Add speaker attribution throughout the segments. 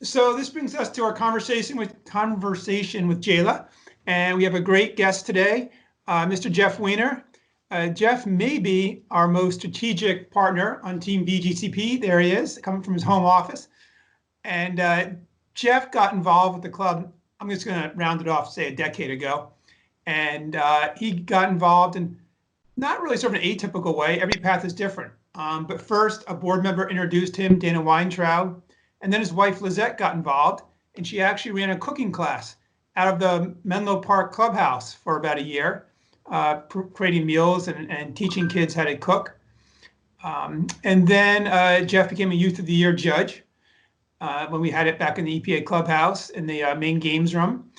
Speaker 1: So this brings us to our conversation with Jayla, and we have a great guest today, Mr. Jeff Weiner. Jeff may be our most strategic partner on Team BGCP. There he is, coming from his home office. And Jeff got involved with the club. I'm just going to round it off, say a decade ago, and he got involved in not really sort of an atypical way. Every path is different. But first, a board member introduced him, Dana Weintraub. And then his wife, Lizette, got involved, and she actually ran a cooking class out of the Menlo Park clubhouse for about a year, creating meals and teaching kids how to cook. And then Jeff became a Youth of the Year judge when we had it back in the EPA clubhouse in the main games room.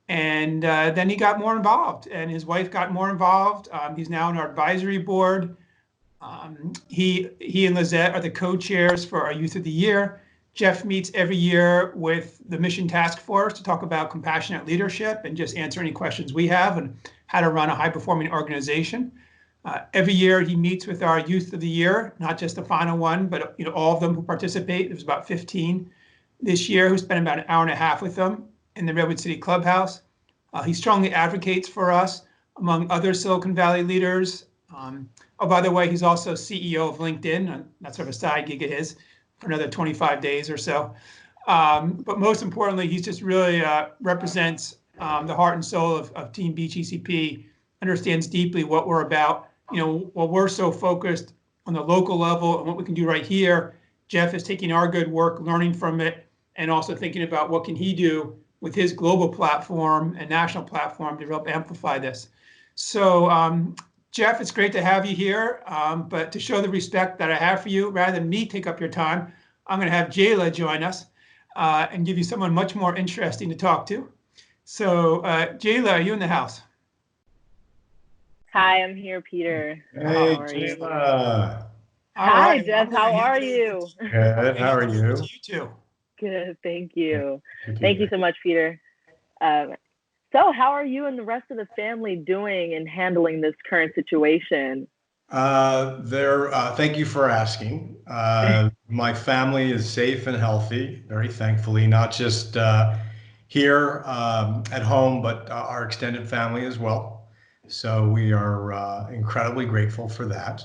Speaker 1: And then he got more involved, and his wife got more involved. He's now on our advisory board. He and Lizette are the co-chairs for our Youth of the Year. Jeff meets every year with the Mission Task Force to talk about compassionate leadership and just answer any questions we have and how to run a high-performing organization. Every year he meets with our Youth of the Year, not just the final one, but all of them who participate. There's about 15 this year who spent about an hour and a half with them in the Redwood City Clubhouse. He strongly advocates for us, among other Silicon Valley leaders. Oh, by the way, he's also CEO of LinkedIn. That's sort of a side gig of his for another 25 days or so. But most importantly, he's just really represents the heart and soul of Team BGCP, understands deeply what we're about. While we're so focused on the local level and what we can do right here, Jeff is taking our good work, learning from it, and also thinking about what can he do with his global platform and national platform to help amplify this. So Jeff, it's great to have you here, but to show the respect that I have for you, rather than me take up your time, I'm going to have Jayla join us and give you someone much more interesting to talk to. So Jayla, are you in the house?
Speaker 2: Hi, I'm here, Peter.
Speaker 3: Hey, Jayla.
Speaker 2: Hi, Jeff. How are you?
Speaker 3: Good. How are you?
Speaker 1: You too.
Speaker 2: Good. Thank you. Thank you so much, Peter. So how are you and the rest of the family doing and handling this current situation?
Speaker 3: Thank you for asking. My family is safe and healthy, very thankfully, not just here at home, but our extended family as well. So we are incredibly grateful for that.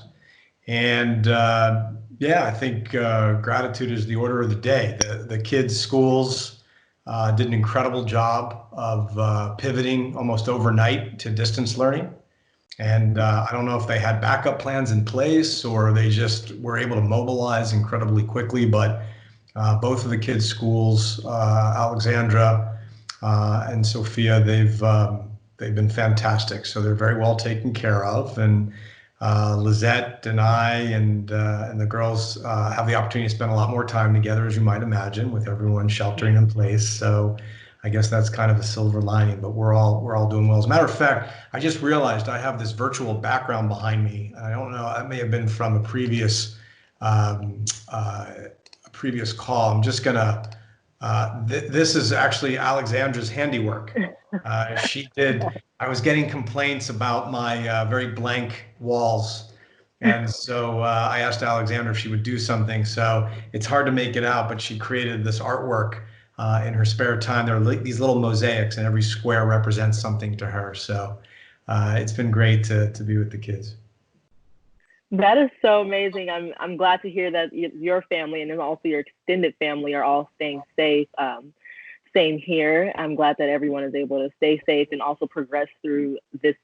Speaker 3: And yeah, I think gratitude is the order of the day. The kids' schools did an incredible job of pivoting almost overnight to distance learning. And I don't know if they had backup plans in place or they just were able to mobilize incredibly quickly, but both of the kids' schools, Alexandra and Sophia, they've been fantastic. So they're very well taken care of. And Lizette and I and the girls have the opportunity to spend a lot more time together, as you might imagine, with everyone sheltering in place. So I guess that's kind of a silver lining, but we're all doing well. As a matter of fact, I just realized I have this virtual background behind me. I don't know, that may have been from a previous call. I'm just gonna. This is actually Alexandra's handiwork. I was getting complaints about my very blank walls. And so I asked Alexandra if she would do something. So it's hard to make it out, but she created this artwork in her spare time. There are these little mosaics and every square represents something to her. So it's been great to be with the kids.
Speaker 2: That is so amazing. I'm glad to hear that your family and then also your extended family are all staying safe. Same here. I'm glad that everyone is able to stay safe and also progress through this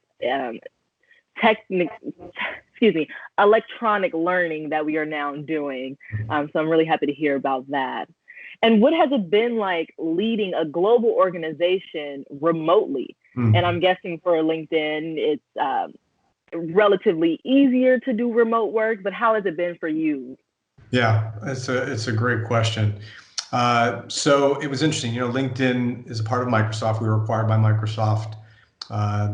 Speaker 2: electronic learning that we are now doing. So I'm really happy to hear about that. And what has it been like leading a global organization remotely? And I'm guessing for LinkedIn, it's relatively easier to do remote work, but how has it been for you?
Speaker 3: Yeah, it's a great question. So it was interesting, LinkedIn is a part of Microsoft. We were acquired by Microsoft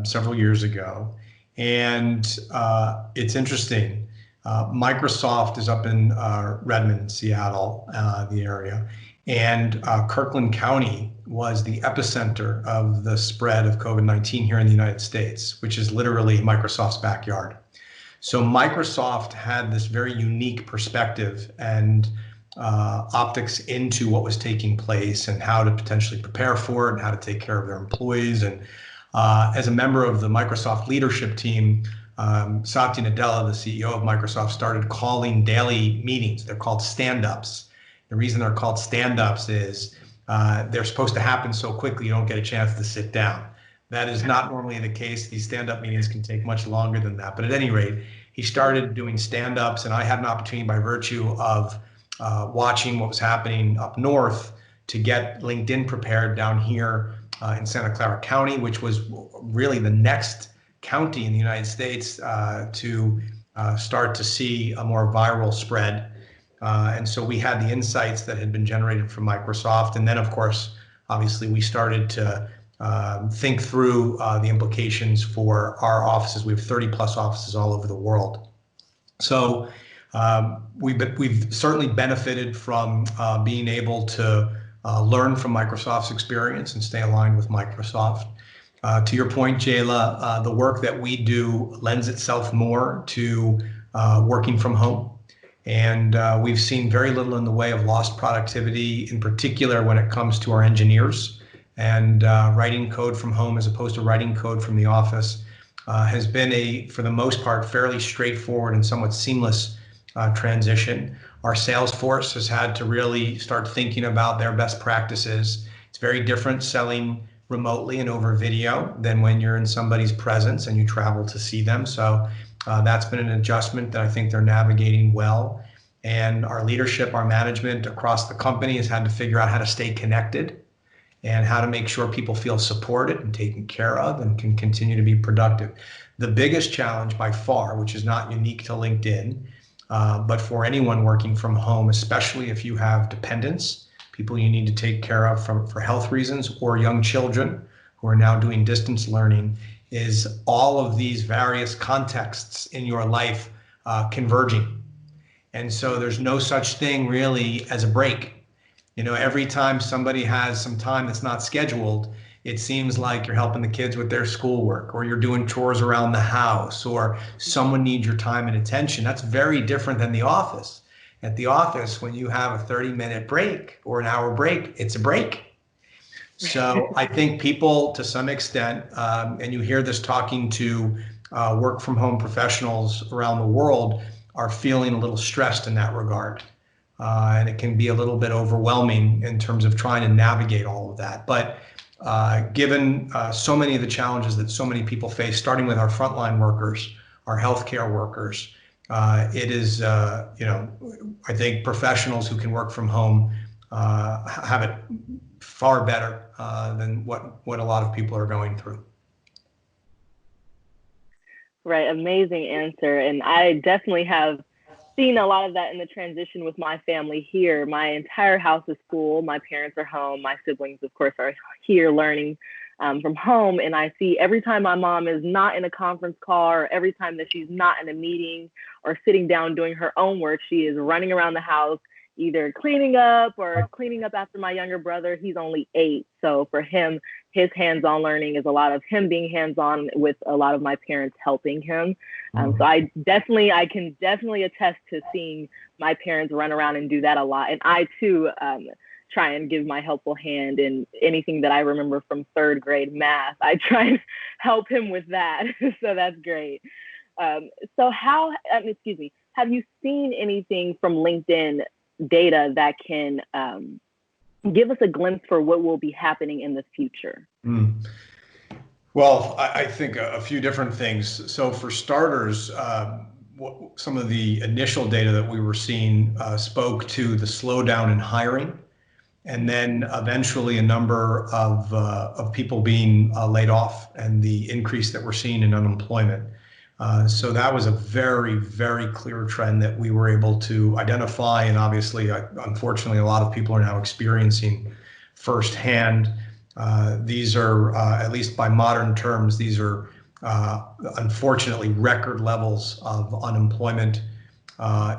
Speaker 3: several years ago. And it's interesting. Microsoft is up in Redmond, Seattle, the area. And Kirkland County was the epicenter of the spread of COVID-19 here in the United States, which is literally Microsoft's backyard. So Microsoft had this very unique perspective and optics into what was taking place and how to potentially prepare for it and how to take care of their employees. And as a member of the Microsoft leadership team, Satya Nadella, the CEO of Microsoft, started calling daily meetings. They're called stand-ups. The reason they're called stand-ups is they're supposed to happen so quickly you don't get a chance to sit down. That is not normally the case. These stand-up meetings can take much longer than that. But at any rate, he started doing stand-ups, and I had an opportunity by virtue of watching what was happening up north to get LinkedIn prepared down here in Santa Clara County, which was really the next county in the United States to start to see a more viral spread. And so we had the insights that had been generated from Microsoft. And then, of course, obviously, we started to think through the implications for our offices. We have 30 plus offices all over the world. So we've certainly benefited from being able to learn from Microsoft's experience and stay aligned with Microsoft. To your point, Jayla, the work that we do lends itself more to working from home. And we've seen very little in the way of lost productivity, in particular when it comes to our engineers. And writing code from home as opposed to writing code from the office has been for the most part, fairly straightforward and somewhat seamless transition. Our sales force has had to really start thinking about their best practices. It's very different selling remotely and over video than when you're in somebody's presence and you travel to see them. So that's been an adjustment that I think they're navigating well. And our leadership, our management across the company has had to figure out how to stay connected and how to make sure people feel supported and taken care of and can continue to be productive. The biggest challenge by far, which is not unique to LinkedIn, but for anyone working from home, especially if you have dependents, people you need to take care of for health reasons, or young children who are now doing distance learning, is all of these various contexts in your life converging. And so there's no such thing really as a break. You know, every time somebody has some time that's not scheduled, it seems like you're helping the kids with their schoolwork, or you're doing chores around the house, or someone needs your time and attention. That's very different than the office. At the office, when you have a 30-minute break or an hour break, it's a break. So I think people, to some extent, and you hear this talking to work from home professionals around the world, are feeling a little stressed in that regard. And it can be a little bit overwhelming in terms of trying to navigate all of that. But given so many of the challenges that so many people face, starting with our frontline workers, our healthcare workers, it is, I think professionals who can work from home have it far better than what a lot of people are going through.
Speaker 2: Right, amazing answer. And I definitely have seen a lot of that in the transition with my family here. My entire house is full. My parents are home. My siblings, of course, are here learning from home. And I see every time my mom is not in a conference call, or every time that she's not in a meeting or sitting down doing her own work, she is running around the house, either cleaning up or cleaning up after my younger brother. He's only 8. So for him, his hands-on learning is a lot of him being hands-on with a lot of my parents helping him. So I can definitely attest to seeing my parents run around and do that a lot. And I too try and give my helpful hand in anything that I remember from 3rd grade math. I try and help him with that. So that's great. So have you seen anything from LinkedIn data that can give us a glimpse for what will be happening in the future?
Speaker 3: Well, I think a few different things. So for starters, some of the initial data that we were seeing spoke to the slowdown in hiring, and then eventually a number of people being laid off, and the increase that we're seeing in unemployment. So that was a very, very clear trend that we were able to identify. And obviously, unfortunately, a lot of people are now experiencing firsthand. These are, at least by modern terms, these are unfortunately record levels of unemployment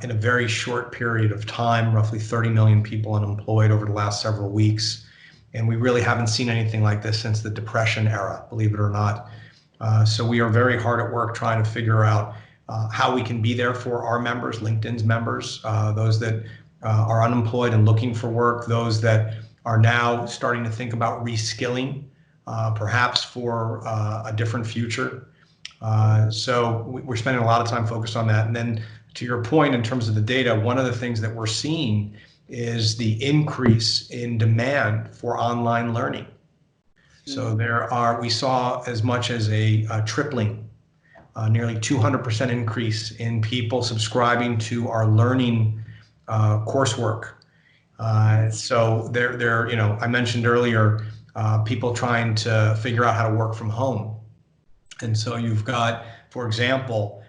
Speaker 3: in a very short period of time, roughly 30 million people unemployed over the last several weeks. And we really haven't seen anything like this since the Depression era, believe it or not. So we are very hard at work trying to figure out how we can be there for our members, LinkedIn's members, those that are unemployed and looking for work, those that are now starting to think about reskilling, perhaps for a different future. So we're spending a lot of time focused on that. And then to your point, in terms of the data, one of the things that we're seeing is the increase in demand for online learning. So we saw as much as a tripling, nearly 200% increase in people subscribing to our learning coursework. So I mentioned earlier, people trying to figure out how to work from home. And so you've got, for example,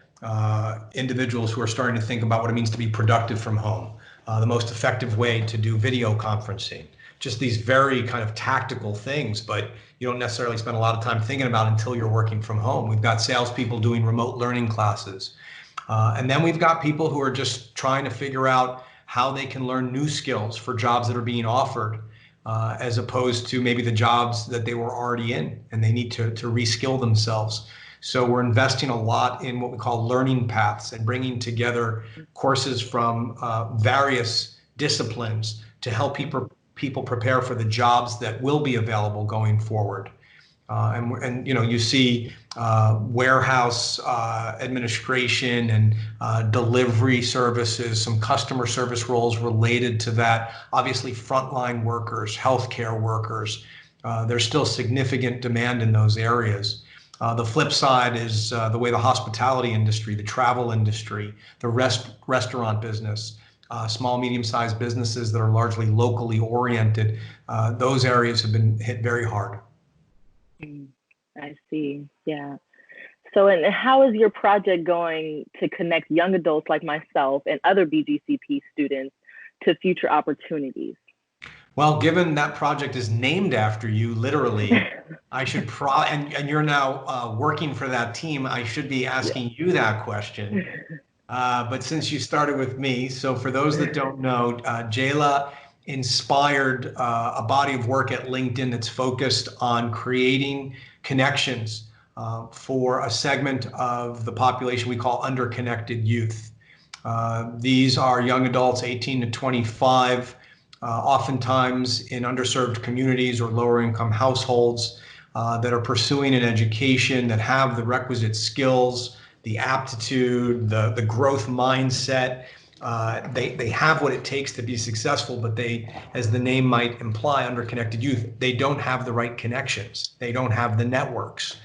Speaker 3: individuals who are starting to think about what it means to be productive from home, the most effective way to do video conferencing, just these very kind of tactical things, but you don't necessarily spend a lot of time thinking about until you're working from home. We've got salespeople doing remote learning classes. And then we've got people who are just trying to figure out how they can learn new skills for jobs that are being offered, as opposed to maybe the jobs that they were already in and they need to reskill themselves. So we're investing a lot in what we call learning paths and bringing together courses from various disciplines to help people prepare for the jobs that will be available going forward. And you see warehouse administration and delivery services, some customer service roles related to that. Obviously, frontline workers, healthcare workers. There's still significant demand in those areas. The flip side is the way the hospitality industry, the travel industry, the restaurant business, small, medium-sized businesses that are largely locally oriented, those areas have been hit very hard.
Speaker 2: I see. Yeah. So, and how is your project going to connect young adults like myself and other BGCP students to future opportunities?
Speaker 3: Well, given that project is named after you, literally, I should and you're now working for that team, I should be asking you that question. But since you started with me, so for those that don't know, Jayla inspired a body of work at LinkedIn that's focused on creating connections for a segment of the population we call underconnected youth. These are young adults 18 to 25, oftentimes in underserved communities or lower income households that are pursuing an education, that have the requisite skills, the aptitude, the growth mindset. They have what it takes to be successful, but they, as the name might imply, underconnected youth, they don't have the right connections. They don't have the networks.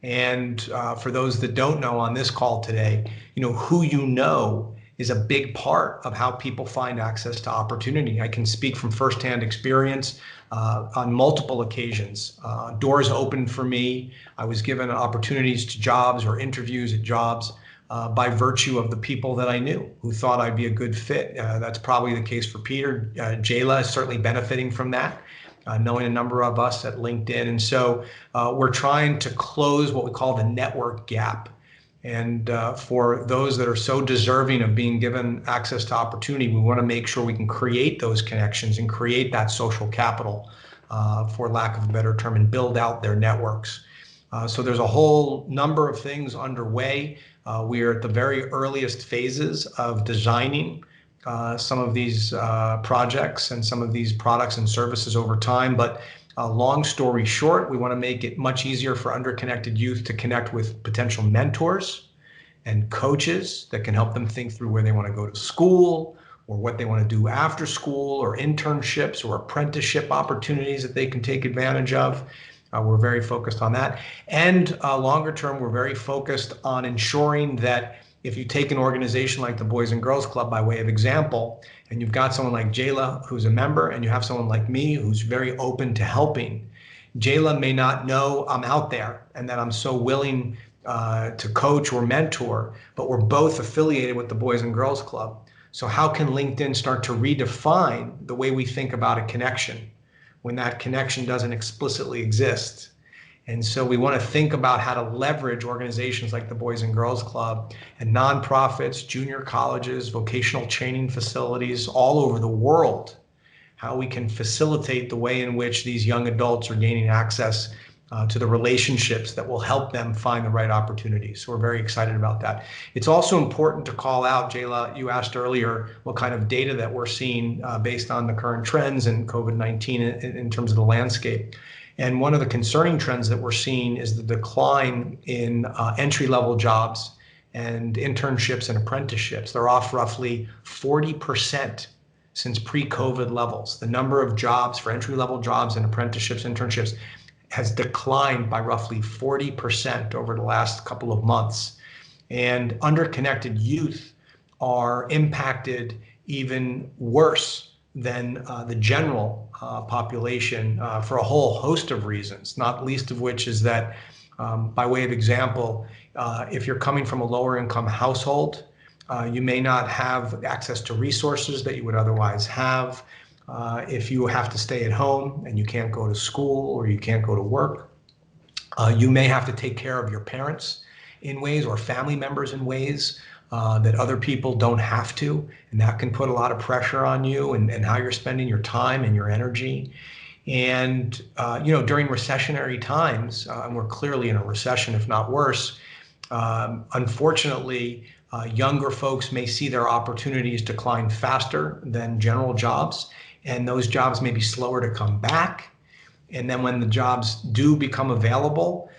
Speaker 3: And for those that don't know on this call today, who you know is a big part of how people find access to opportunity. I can speak from firsthand experience on multiple occasions. Doors opened for me. I was given opportunities to jobs or interviews at jobs by virtue of the people that I knew who thought I'd be a good fit. That's probably the case for Peter. Jayla is certainly benefiting from that, knowing a number of us at LinkedIn. And so we're trying to close what we call the network gap. And for those that are so deserving of being given access to opportunity, we want to make sure we can create those connections and create that social capital, for lack of a better term, and build out their networks. So there's a whole number of things underway. We are at the very earliest phases of designing some of these projects and some of these products and services over time. But long story short, we want to make it much easier for underconnected youth to connect with potential mentors and coaches that can help them think through where they want to go to school or what they want to do after school, or internships or apprenticeship opportunities that they can take advantage of. We're very focused on that. And longer term, we're very focused on ensuring that if you take an organization like the Boys and Girls Club by way of example, and you've got someone like Jayla who's a member, and you have someone like me who's very open to helping, Jayla may not know I'm out there and that I'm so willing to coach or mentor, but we're both affiliated with the Boys and Girls Club. So how can LinkedIn start to redefine the way we think about a connection when that connection doesn't explicitly exist? And so we want to think about how to leverage organizations like the Boys and Girls Club and nonprofits, junior colleges, vocational training facilities all over the world, how we can facilitate the way in which these young adults are gaining access to the relationships that will help them find the right opportunities. So we're very excited about that. It's also important to call out, Jayla, you asked earlier what kind of data that we're seeing based on the current trends and COVID-19 in terms of the landscape. And one of the concerning trends that we're seeing is the decline in entry-level jobs and internships and apprenticeships. They're off roughly 40% since pre-COVID levels. The number of jobs for entry-level jobs and apprenticeships, internships has declined by roughly 40% over the last couple of months. And underconnected youth are impacted even worse than the general population for a whole host of reasons, not least of which is that, by way of example, if you're coming from a lower income household, you may not have access to resources that you would otherwise have. If you have to stay at home and you can't go to school or you can't go to work, you may have to take care of your parents in ways or family members in ways that other people don't have to. And that can put a lot of pressure on you and how you're spending your time and your energy. And, during recessionary times, and we're clearly in a recession, if not worse, unfortunately, younger folks may see their opportunities decline faster than general jobs, and those jobs may be slower to come back. And then when the jobs do become available,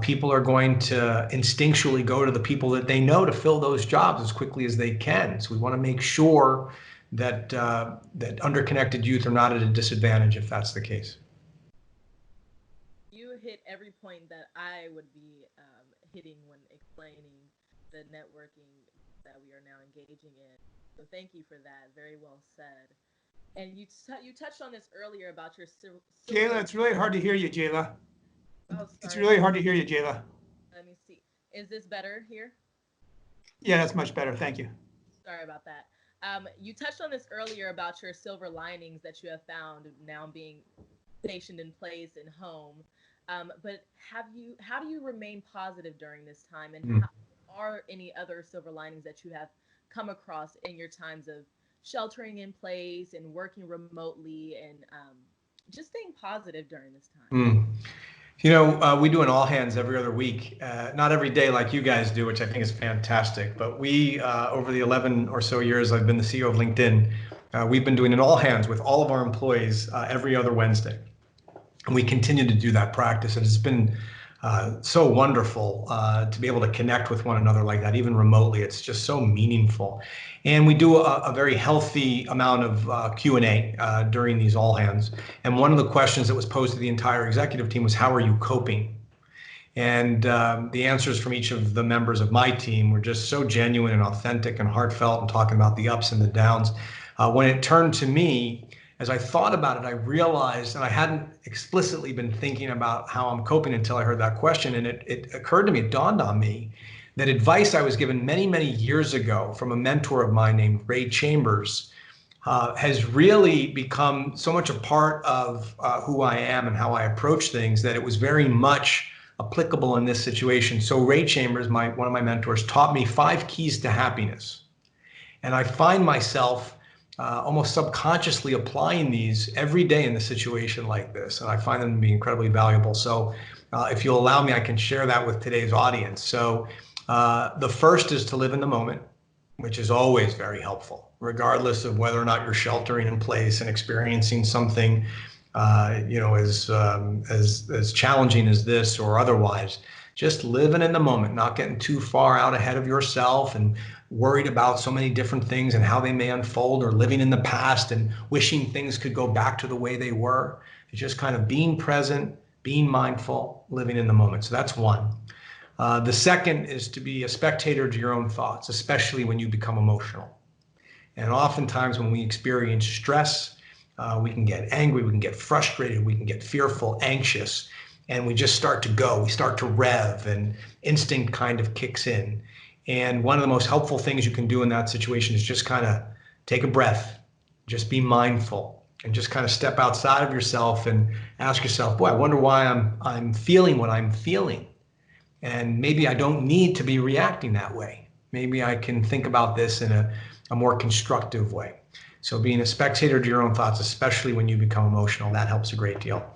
Speaker 3: people are going to instinctually go to the people that they know to fill those jobs as quickly as they can. So we want to make sure that that underconnected youth are not at a disadvantage if that's the case.
Speaker 2: You hit every point that I would be hitting when explaining the networking that we are now engaging in. So thank you for that. Very well said. And you touched on this earlier about your
Speaker 1: Jayla, it's really hard to hear you, Jayla.
Speaker 2: Oh, sorry.
Speaker 1: It's really hard to hear you, Jayla.
Speaker 2: Let me see. Is this better here?
Speaker 1: Yeah, that's much better. Thank you.
Speaker 2: Sorry about that. You touched on this earlier about your silver linings that you have found now being stationed in place in home. But how do you remain positive during this time? And how are any other silver linings that you have come across in your times of sheltering in place and working remotely and just staying positive during this time?
Speaker 3: We do an all hands every other week, not every day like you guys do, which I think is fantastic. But we, over the 11 or so years I've been the CEO of LinkedIn, we've been doing an all hands with all of our employees every other Wednesday. And we continue to do that practice. And it's been so wonderful to be able to connect with one another like that, even remotely. It's just so meaningful. And we do a very healthy amount of Q&A during these all hands. And one of the questions that was posed to the entire executive team was, how are you coping? And the answers from each of the members of my team were just so genuine and authentic and heartfelt and talking about the ups and the downs. When it turned to me, as I thought about it, I realized, and I hadn't explicitly been thinking about how I'm coping until I heard that question, and it occurred to me, it dawned on me, that advice I was given many, many years ago from a mentor of mine named Ray Chambers has really become so much a part of who I am and how I approach things that it was very much applicable in this situation. So Ray Chambers, one of my mentors, taught me 5 keys to happiness. And I find myself almost subconsciously applying these every day in a situation like this. And I find them to be incredibly valuable. So if you'll allow me, I can share that with today's audience. So the first is to live in the moment, which is always very helpful, regardless of whether or not you're sheltering in place and experiencing something, as challenging as this or otherwise. Just living in the moment, not getting too far out ahead of yourself and worried about so many different things and how they may unfold, or living in the past and wishing things could go back to the way they were. It's just kind of being present, being mindful, living in the moment. So that's one. The second is to be a spectator to your own thoughts, especially when you become emotional. And oftentimes when we experience stress, we can get angry, we can get frustrated, we can get fearful, anxious, and we just start to go. We start to rev, and instinct kind of kicks in. And one of the most helpful things you can do in that situation is just kind of take a breath, just be mindful, and just kind of step outside of yourself and ask yourself, boy, I wonder why I'm feeling what I'm feeling. And maybe I don't need to be reacting that way. Maybe I can think about this in a more constructive way. So being a spectator to your own thoughts, especially when you become emotional, that helps a great deal.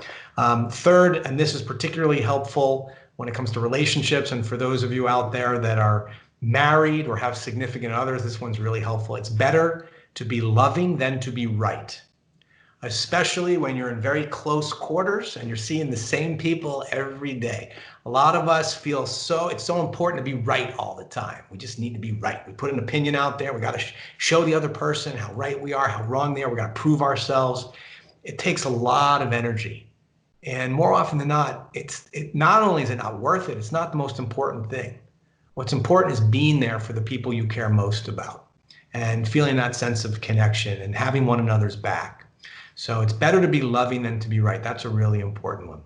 Speaker 3: Third, and this is particularly helpful when it comes to relationships, and for those of you out there that are married or have significant others, this one's really helpful. It's better to be loving than to be right, especially when you're in very close quarters and you're seeing the same people every day. A lot of us feel it's so important to be right all the time. We just need to be right. We put an opinion out there. We got to show the other person how right we are, how wrong they are. We got to prove ourselves. It takes a lot of energy. And more often than not, it not only is it not worth it, it's not the most important thing. What's important is being there for the people you care most about and feeling that sense of connection and having one another's back. So it's better to be loving than to be right. That's a really important one.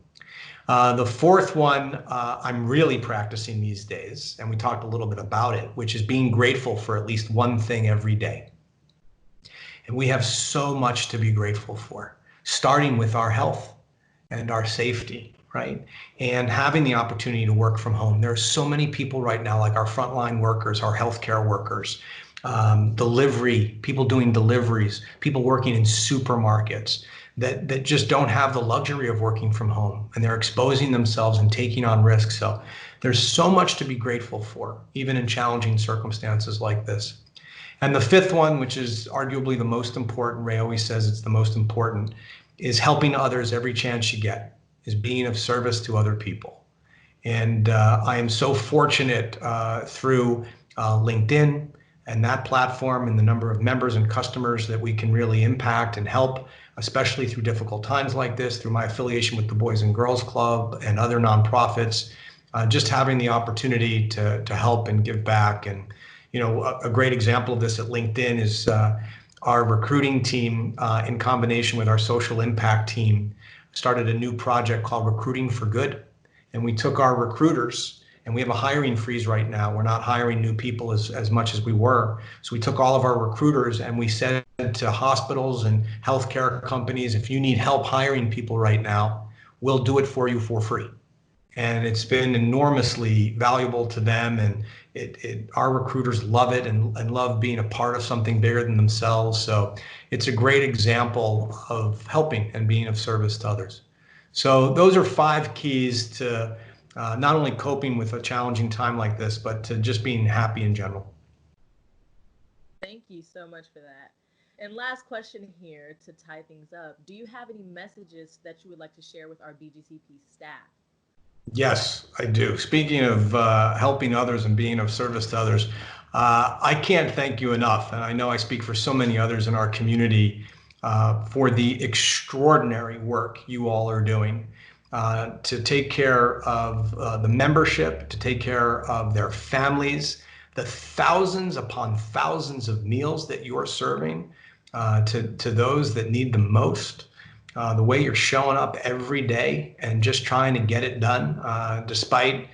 Speaker 3: The fourth one I'm really practicing these days, and we talked a little bit about it, which is being grateful for at least one thing every day. And we have so much to be grateful for, starting with our health and our safety, right? And having the opportunity to work from home. There are so many people right now, like our frontline workers, our healthcare workers, delivery, people doing deliveries, people working in supermarkets that just don't have the luxury of working from home, and they're exposing themselves and taking on risks. So there's so much to be grateful for, even in challenging circumstances like this. And the fifth one, which is arguably the most important, Ray always says it's the most important, is helping others every chance you get, is being of service to other people. And I am so fortunate through LinkedIn and that platform and the number of members and customers that we can really impact and help, especially through difficult times like this, through my affiliation with the Boys and Girls Club and other nonprofits, just having the opportunity to help and give back. And, you know, a great example of this at LinkedIn is our recruiting team in combination with our social impact team started a new project called Recruiting for Good. And we took our recruiters, and we have a hiring freeze right now. We're not hiring new people as much as we were. So we took all of our recruiters and we said to hospitals and healthcare companies, if you need help hiring people right now, we'll do it for you for free. And it's been enormously valuable to them. And our recruiters love it and love being a part of something bigger than themselves. So it's a great example of helping and being of service to others. So those are 5 keys to not only coping with a challenging time like this, but to just being happy in general.
Speaker 4: Thank you so much for that. And last question here to tie things up. Do you have any messages that you would like to share with our BGCP staff?
Speaker 3: Yes, I do. Speaking of helping others and being of service to others, I can't thank you enough. And I know I speak for so many others in our community for the extraordinary work you all are doing to take care of the membership, to take care of their families, the thousands upon thousands of meals that you're serving to those that need them most. The way you're showing up every day and just trying to get it done despite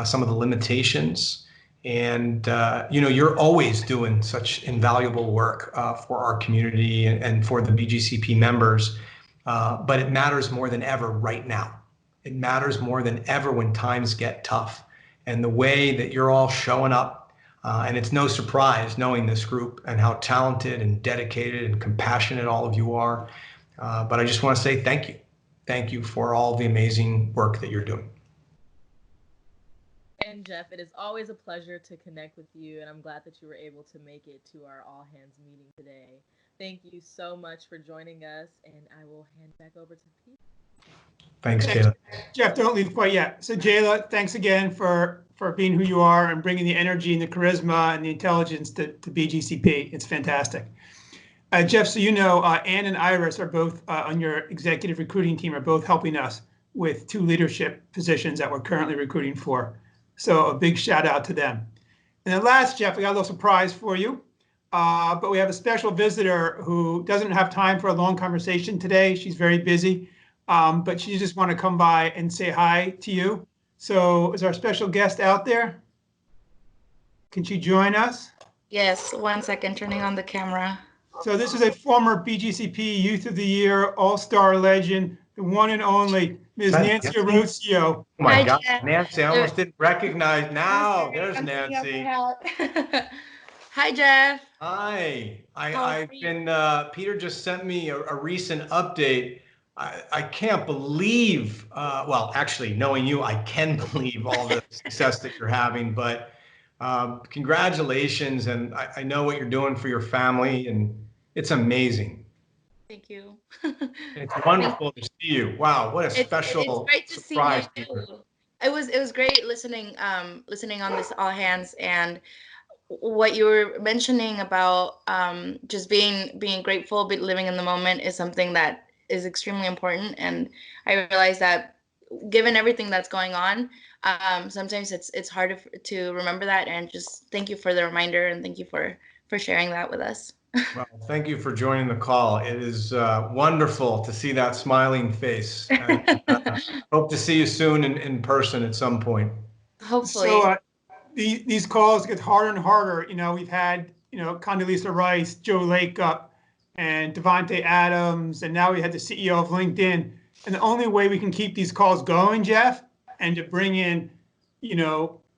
Speaker 3: some of the limitations. And, you know, you're always doing such invaluable work for our community and for the BGCP members, but it matters more than ever right now. It matters more than ever when times get tough. And the way that you're all showing up, and it's no surprise knowing this group and how talented and dedicated and compassionate all of you are. But I just want to say thank you. Thank you for all the amazing work that you're doing.
Speaker 4: And Jeff, it is always a pleasure to connect with you, and I'm glad that you were able to make it to our all hands meeting today. Thank you so much for joining us, and I will hand back over to Pete.
Speaker 3: Thanks, Jayla.
Speaker 1: Jeff, don't leave quite yet. So Jayla, thanks again for being who you are and bringing the energy and the charisma and the intelligence to BGCP. It's fantastic. Jeff, so you know, Ann and Iris are both on your executive recruiting team, are both helping us with 2 leadership positions that we're currently recruiting for. So a big shout out to them. And then last, Jeff, we got a little surprise for you, but we have a special visitor who doesn't have time for a long conversation today. She's very busy, but she just want to come by and say hi to you. So is our special guest out there? Can she join us?
Speaker 5: Yes, 1 second, turning on the camera.
Speaker 1: So this is a former BGCP Youth of the Year All-Star legend, the one and only Ms. Nancy Arosio.
Speaker 3: Oh my
Speaker 5: Hi,
Speaker 3: God,
Speaker 5: Jeff.
Speaker 3: Nancy, I almost didn't recognize. Now, there's Nancy.
Speaker 5: Hi, Jeff.
Speaker 3: Hi.
Speaker 5: How are
Speaker 3: I've
Speaker 5: you?
Speaker 3: been, Peter just sent me a recent update. I can't believe, well, actually, knowing you, I can believe all the success that you're having, but congratulations. And I know what you're doing for your family, and it's amazing.
Speaker 5: Thank you.
Speaker 3: It's
Speaker 5: Thank
Speaker 3: wonderful to see you. Wow, what a
Speaker 5: it's
Speaker 3: special
Speaker 5: great to see you
Speaker 3: surprise, Peter.
Speaker 5: too. It was great listening on this all hands and what you were mentioning about just being grateful, but living in the moment is something that is extremely important. And I realize that given everything that's going on, sometimes it's hard to remember that. And just thank you for the reminder and thank you for sharing that with us.
Speaker 3: Well, thank you for joining the call. It is wonderful to see that smiling face. And, hope to see you soon in person at some point.
Speaker 1: So
Speaker 5: Hopefully.
Speaker 1: these calls get harder and harder. We've had, Condoleezza Rice, Joe Lacob, and Devontae Adams, and now we had the CEO of LinkedIn. And the only way we can keep these calls going, Jeff, and to bring in,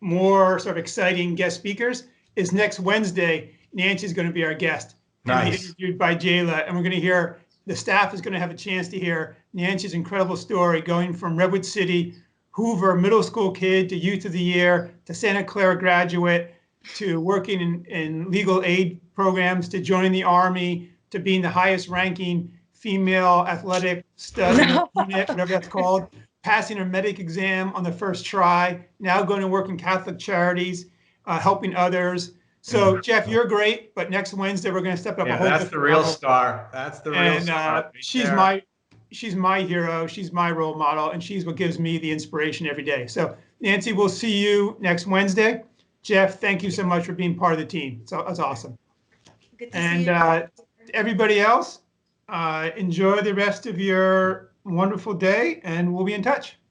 Speaker 1: more sort of exciting guest speakers is next Wednesday. Nancy's going to be our guest and be
Speaker 3: Nice.
Speaker 1: interviewed by Jayla. And we're going to hear, the staff is going to have a chance to hear Nancy's incredible story going from Redwood City, Hoover middle school kid to Youth of the Year to Santa Clara graduate to working in legal aid programs to joining the Army to being the highest ranking female athletic stud in
Speaker 5: No.
Speaker 1: the unit, whatever that's called, passing her medic exam on the first try, now going to work in Catholic charities, helping others. So, Jeff, you're great, but next Wednesday we're going to step up a
Speaker 3: Yeah,
Speaker 1: whole
Speaker 3: that's the
Speaker 1: different
Speaker 3: real
Speaker 1: level.
Speaker 3: star. That's the real
Speaker 1: And
Speaker 3: star right
Speaker 1: she's
Speaker 3: there.
Speaker 1: my hero. She's my role model, and she's what gives me the inspiration every day. So, Nancy, we'll see you next Wednesday. Jeff, thank you so much for being part of the team. So that's awesome.
Speaker 5: Good to see
Speaker 1: And
Speaker 5: you.
Speaker 1: everybody else, enjoy the rest of your wonderful day, and we'll be in touch.